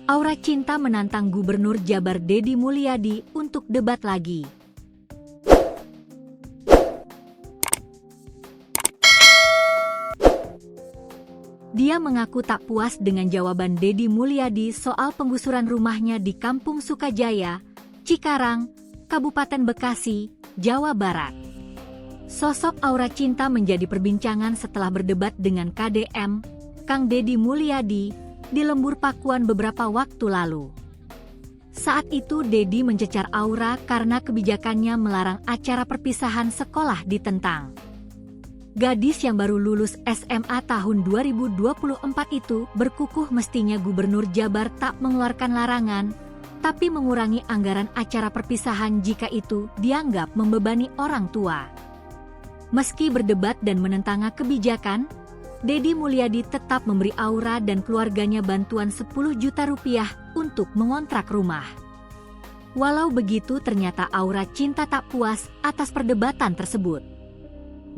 Aura Cinta menantang Gubernur Jabar Deddy Mulyadi untuk debat lagi. Dia mengaku tak puas dengan jawaban Deddy Mulyadi soal penggusuran rumahnya di Kampung Sukajaya, Cikarang, Kabupaten Bekasi, Jawa Barat. Sosok Aura Cinta menjadi perbincangan setelah berdebat dengan KDM, Kang Deddy Mulyadi, di Lembur Pakuan beberapa waktu lalu. Saat itu Deddy mencecar Aura karena kebijakannya melarang acara perpisahan sekolah ditentang. Gadis yang baru lulus SMA tahun 2024 itu berkukuh mestinya Gubernur Jabar tak mengeluarkan larangan, tapi mengurangi anggaran acara perpisahan jika itu dianggap membebani orang tua. Meski berdebat dan menentang kebijakan, Deddy Mulyadi tetap memberi Aura dan keluarganya bantuan 10 juta rupiah untuk mengontrak rumah. Walau begitu ternyata Aura Cinta tak puas atas perdebatan tersebut.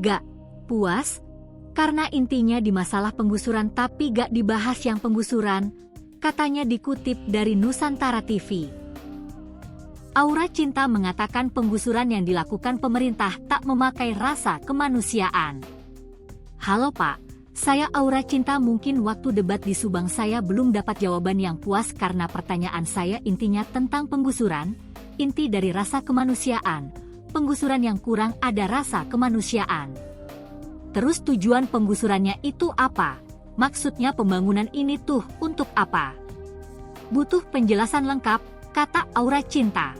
Gak puas? Karena intinya di masalah penggusuran tapi gak dibahas yang penggusuran, katanya dikutip dari Nusantara TV. Aura Cinta mengatakan penggusuran yang dilakukan pemerintah tak memakai rasa kemanusiaan. Halo Pak, saya Aura Cinta, mungkin waktu debat di Subang saya belum dapat jawaban yang puas karena pertanyaan saya intinya tentang penggusuran, inti dari rasa kemanusiaan, penggusuran yang kurang ada rasa kemanusiaan. Terus tujuan penggusurannya itu apa? Maksudnya pembangunan ini tuh untuk apa? Butuh penjelasan lengkap, kata Aura Cinta.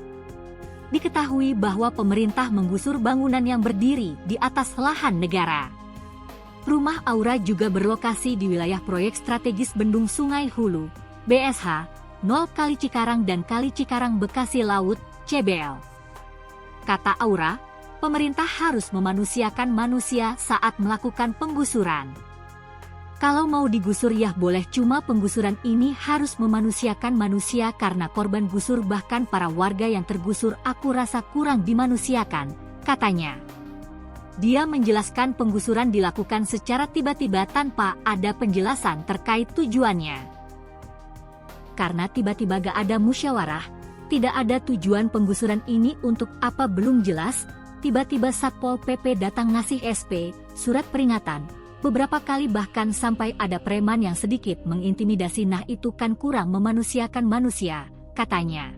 Diketahui bahwa pemerintah menggusur bangunan yang berdiri di atas lahan negara. Rumah Aura juga berlokasi di wilayah proyek strategis Bendung Sungai Hulu, BSH, 0 Kali Cikarang dan Kali Cikarang Bekasi Laut, CBL. Kata Aura, pemerintah harus memanusiakan manusia saat melakukan penggusuran. Kalau mau digusur ya boleh, cuma penggusuran ini harus memanusiakan manusia karena korban gusur bahkan para warga yang tergusur aku rasa kurang dimanusiakan, katanya. Dia menjelaskan penggusuran dilakukan secara tiba-tiba tanpa ada penjelasan terkait tujuannya. Karena tiba-tiba gak ada musyawarah, tidak ada tujuan penggusuran ini untuk apa belum jelas, tiba-tiba Satpol PP datang ngasih SP, surat peringatan. Beberapa kali bahkan sampai ada preman yang sedikit mengintimidasi, nah itu kan kurang memanusiakan manusia, katanya.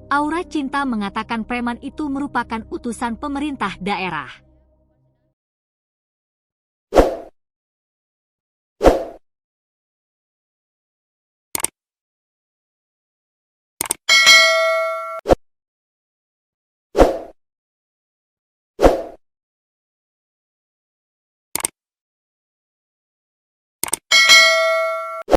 Aura Cinta mengatakan preman itu merupakan utusan pemerintah daerah.